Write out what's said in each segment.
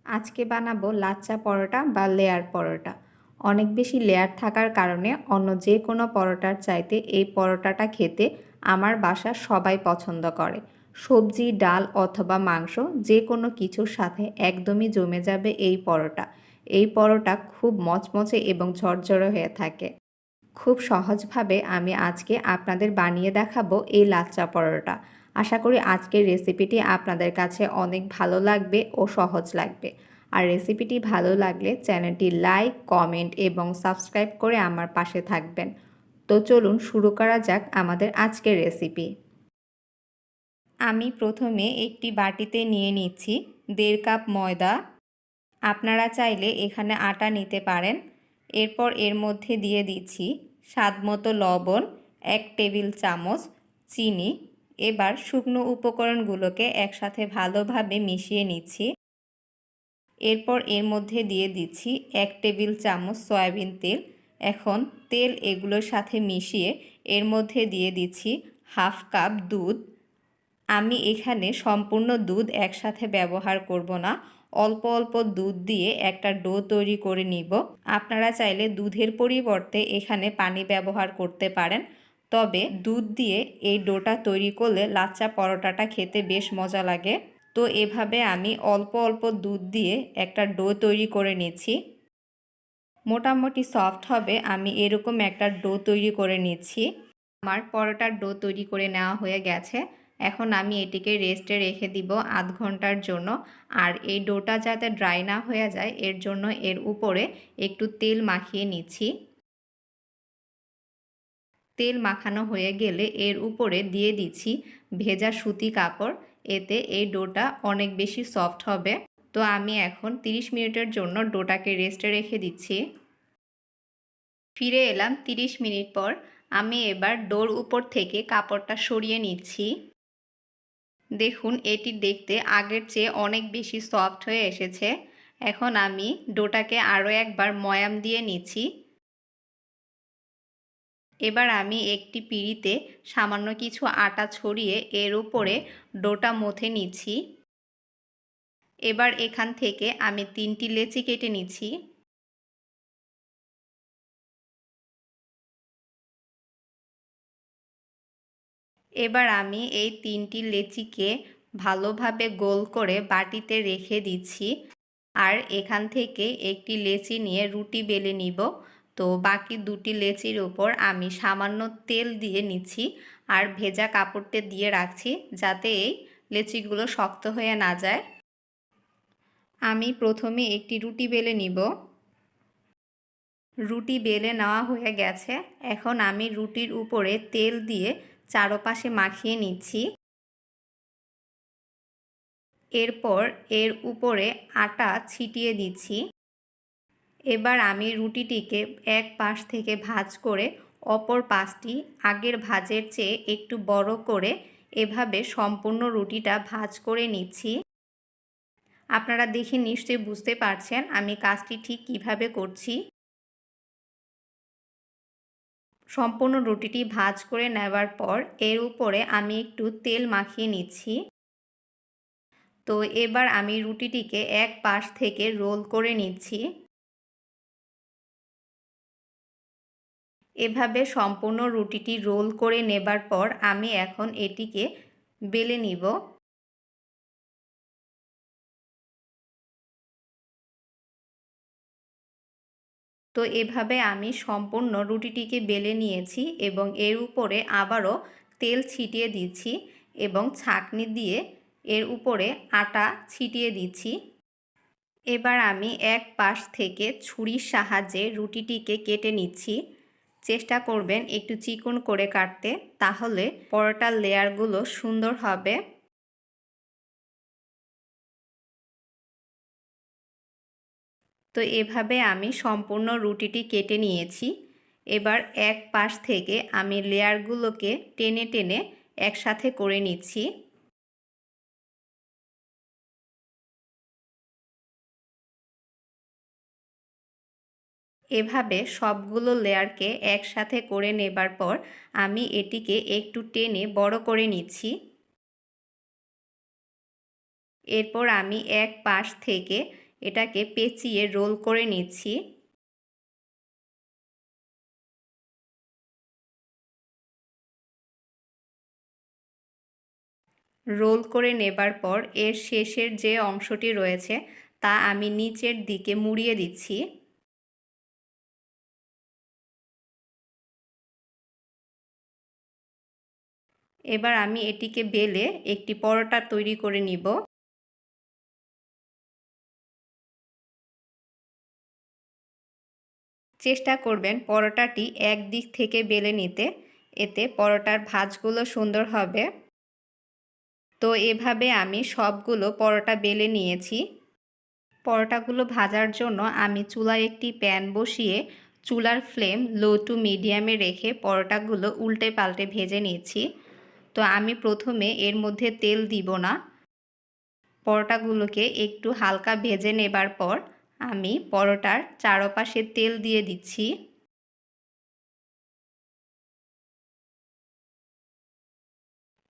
আজকে বানাবো লাচ্চা পরোটা বা লেয়ার পরোটা। অনেক বেশি লেয়ার থাকার কারণে অন্য যে কোনো পরোটার চাইতে এই পরোটাটা খেতে আমার বাসার সবাই পছন্দ করে। সবজি, ডাল অথবা মাংস যে কোনো কিছুর সাথে একদমই জমে যাবে এই পরোটা। এই পরোটা খুব মচমচে এবং ঝরঝরে হয়ে থাকে। খুব সহজভাবে আমি আজকে আপনাদের বানিয়ে দেখাবো এই লাচ্চা পরোটা। আশা করি আজকের রেসিপিটি আপনাদের কাছে অনেক ভালো লাগবে ও সহজ লাগবে। আর রেসিপিটি ভালো লাগলে চ্যানেলটি লাইক, কমেন্ট এবং সাবস্ক্রাইব করে আমার পাশে থাকবেন। তো চলুন শুরু করা যাক আমাদের আজকের রেসিপি। আমি প্রথমে একটি বাটিতে নিয়ে নিচ্ছি 1.5 কাপ ময়দা। আপনারা চাইলে এখানে আটা নিতে পারেন। এরপর এর মধ্যে দিয়ে দিচ্ছি স্বাদমতো লবণ, 1 টেবিল চামচ চিনি। এবার শুকনো উপকরণগুলোকে একসাথে ভালোভাবে মিশিয়ে নিচ্ছি। এরপর এর মধ্যে দিয়ে দিচ্ছি 1 টেবিল চামচ সয়াবিন তেল। এখন তেল এগুলোর সাথে মিশিয়ে এর মধ্যে দিয়ে দিচ্ছি 1/2 কাপ দুধ। আমি এখানে সম্পূর্ণ দুধ একসাথে ব্যবহার করব না, অল্প অল্প দুধ দিয়ে একটা ডো তৈরি করে নিব। আপনারা চাইলে দুধের পরিবর্তে এখানে পানি ব্যবহার করতে পারেন, তবে দুধ দিয়ে এই ডোটা তৈরি করলে লাচ্চা পরোটাটা খেতে বেশ মজা লাগে। তো এভাবে আমি অল্প অল্প দুধ দিয়ে একটা ডো তৈরি করে নিচ্ছি। মোটামুটি সফট হবে, আমি এরকম একটা ডো তৈরি করে নিচ্ছি। আমার পরোটার ডো তৈরি করে নেওয়া হয়ে গেছে। এখন আমি এটিকে রেস্টে রেখে দিব আধ ঘন্টার জন্য। আর এই ডোটা যাতে ড্রাই না হয়ে যায় এর জন্য এর উপরে একটু তেল মাখিয়ে নিচ্ছি। তেল মাখানো হয়ে গেলে এর উপরে দিয়ে দিচ্ছি ভেজা সুতি কাপড়। এতে এই ডোটা অনেক বেশি সফট হবে। তো আমি এখন 30 মিনিটের জন্য ডোটাকে রেস্টে রেখে দিচ্ছি। ফিরে এলাম 30 মিনিট পর। আমি এবার ডোর উপর থেকে কাপড়টা সরিয়ে নিচ্ছি। দেখুন এটি দেখতে আগের চেয়ে অনেক বেশি সফট হয়ে এসেছে। এখন আমি ডোটাকে আরও একবার ময়াম দিয়ে নিচ্ছি। এবার আমি একটি পিঁড়িতে সামান্য কিছু আটা ছড়িয়ে এর উপরে ডোটা মথে নিচ্ছি। এবার এখান থেকে আমি 3টি লেচি কেটে নিচ্ছি। এবার আমি এই 3টি লেচিকে ভালোভাবে গোল করে বাটিতে রেখে দিচ্ছি। আর এখান থেকে একটি লেচি নিয়ে রুটি বেলে নিব। তো বাকি 2টি লেচির উপর আমি সামান্য তেল দিয়ে নিচ্ছি আর ভেজা কাপড়টা দিয়ে রাখছি, যাতে এই লেচিগুলো শক্ত হয়ে না যায়। আমি প্রথমে একটি রুটি বেলে নিব। রুটি বেলে নেওয়া হয়ে গেছে। এখন আমি রুটির উপরে তেল দিয়ে চারপাশে মাখিয়ে নিচ্ছি। এরপর এর উপরে আটা ছিটিয়ে দিচ্ছি। এবার আমি রুটিটিকে এক পাশ থেকে ভাঁজ করে অপর পাশটি আগের ভাঁজের চেয়ে একটু বড় করে এভাবে সম্পূর্ণ রুটিটা ভাঁজ করে নিচ্ছি। আপনারা দেখে নিশ্চয়ই বুঝতে পারছেন আমি কাজটি ঠিক কিভাবে করছি। সম্পূর্ণ রুটিটি ভাঁজ করে নেওয়ার পর এর উপরে আমি একটু তেল মাখিয়ে নিচ্ছি। তো এবার আমি রুটিটিকে এক পাশ থেকে রোল করে নিচ্ছি। এভাবে সম্পূর্ণ রুটিটি রোল করে নেবার পর আমি এখন এটিকে বেলে নিব। তো এভাবে আমি সম্পূর্ণ রুটিটিকে বেলে নিয়েছি এবং এর উপরে আবারও তেল ছিটিয়ে দিচ্ছি এবং ছাঁকনি দিয়ে এর উপরে আটা ছিটিয়ে দিচ্ছি। এবার আমি এক পাশ থেকে ছুরির সাহায্যে রুটিটিকে কেটে নিচ্ছি। চেষ্টা করবেন একটু চিকন করে কাটতে, তাহলে পরোটার লেয়ারগুলো সুন্দর হবে। তো এভাবে আমি সম্পূর্ণ রুটিটি কেটে নিয়েছি। এবার এক পাশ থেকে আমি লেয়ারগুলোকে টেনে টেনে একসাথে করে নিচ্ছি। এভাবে সবগুলো লেয়ারকে একসাথে করে নেবার পর আমি এটিকে একটু টেনে বড় করে নিচ্ছি। এরপর আমি এক পাশ থেকে এটাকে পেঁচিয়ে রোল করে নিচ্ছি। রোল করে নেবার পর এর শেষের যে অংশটি রয়েছে তা আমি নিচের দিকে মুড়িয়ে দিচ্ছি। এবার আমি এটিকে বেলে একটি পরোটা তৈরি করে নিব। চেষ্টা করবেন পরোটাটি এক দিক থেকে বেলে নিতে, এতে পরোটার ভাঁজগুলো সুন্দর হবে। তো এভাবে আমি সবগুলো পরোটা বেলে নিয়েছি। পরোটাগুলো ভাজার জন্য আমি চুলায় একটি প্যান বসিয়ে চুলার ফ্লেম লো টু মিডিয়ামে রেখে পরোটাগুলো উল্টে পাল্টে ভেজে নিচ্ছি। তো আমি প্রথমে এর মধ্যে তেল দিব না। পরোটাগুলোকে একটু হালকা ভেজে নেবার পর আমি পরোটার চারপাশে তেল দিয়ে দিচ্ছি।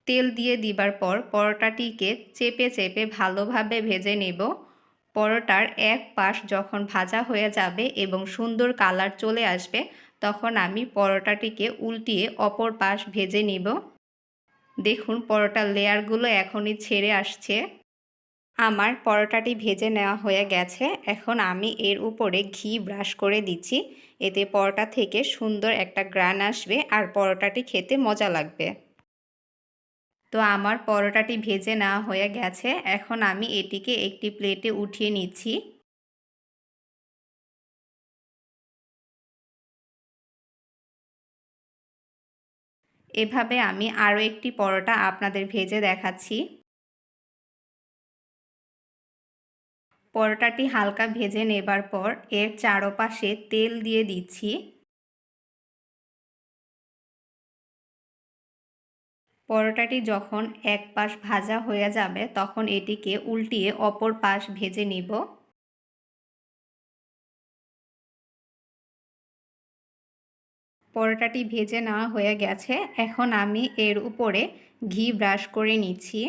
তেল দিয়ে দিবার পর পরোটাটিকে চেপে চেপে ভালোভাবে ভেজে নেব। পরোটার এক পাশ যখন ভাজা হয়ে যাবে এবং সুন্দর কালার চলে আসবে তখন আমি পরোটাটিকে উল্টিয়ে অপর পাশ ভেজে নিব। দেখুন পরোটার লেয়ারগুলো এখনই ছেড়ে আসছে। আমার পরোটাটি ভেজে নেওয়া হয়ে গেছে। এখন আমি এর উপরে ঘি ব্রাশ করে দিচ্ছি। এতে পরোটা থেকে সুন্দর একটা গ্রান আসবে আর পরোটাটি খেতে মজা লাগবে। তো আমার পরোটাটি ভেজে নেওয়া হয়ে গেছে। এখন আমি এটিকে একটি প্লেটে উঠিয়ে নিচ্ছি। এভাবে আমি আরও একটি পরোটা আপনাদের ভেজে দেখাচ্ছি। পরোটাটি হালকা ভেজে নেবার পর এর চারপাশে তেল দিয়ে দিচ্ছি। পরোটাটি যখন এক পাশ ভাজা হয়ে যাবে তখন এটিকে উল্টিয়ে অপর পাশ ভেজে নিব। পরোটাটি ভেজে নেওয়া হয়ে গেছে। এখন আমি এর উপরে ঘি ব্রাশ করে নিচ্ছি।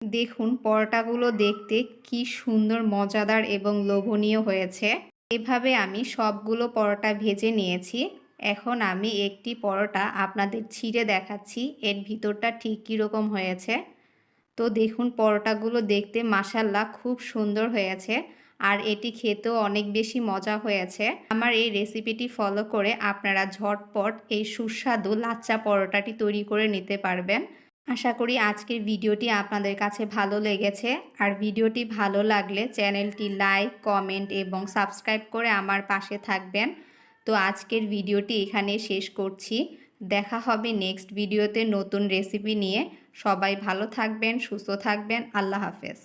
দেখুন পরোটাগুলো দেখতে কি সুন্দর, মজাদার এবং লোভনীয় হয়েছে। এভাবে আমি সবগুলো পরোটা ভেজে নিয়েছি। এখন আমি একটি পরোটা আপনাদের ছিঁড়ে দেখাচ্ছি এর ভিতরটা ঠিক কীরকম হয়েছে। তো দেখুন পরোটাগুলো দেখতে মাশাআল্লাহ খুব সুন্দর হয়েছে আর এটি খেতেও অনেক বেশি মজা হয়েছে। আমার এই রেসিপিটি ফলো করে আপনারা ঝটপট এই সুস্বাদু লাচ্চা পরোটাটি তৈরি করে নিতে পারবেন। আশা করি আজকের ভিডিওটি আপনাদের কাছে ভালো লেগেছে। আর ভিডিওটি ভালো লাগলে চ্যানেলটি লাইক, কমেন্ট এবং সাবস্ক্রাইব করে আমার পাশে থাকবেন। তো আজকের ভিডিওটি এখানে শেষ করছি। দেখা হবে নেক্সট ভিডিওতে নতুন রেসিপি নিয়ে। সবাই ভালো থাকবেন, সুস্থ থাকবেন। আল্লাহ হাফেজ।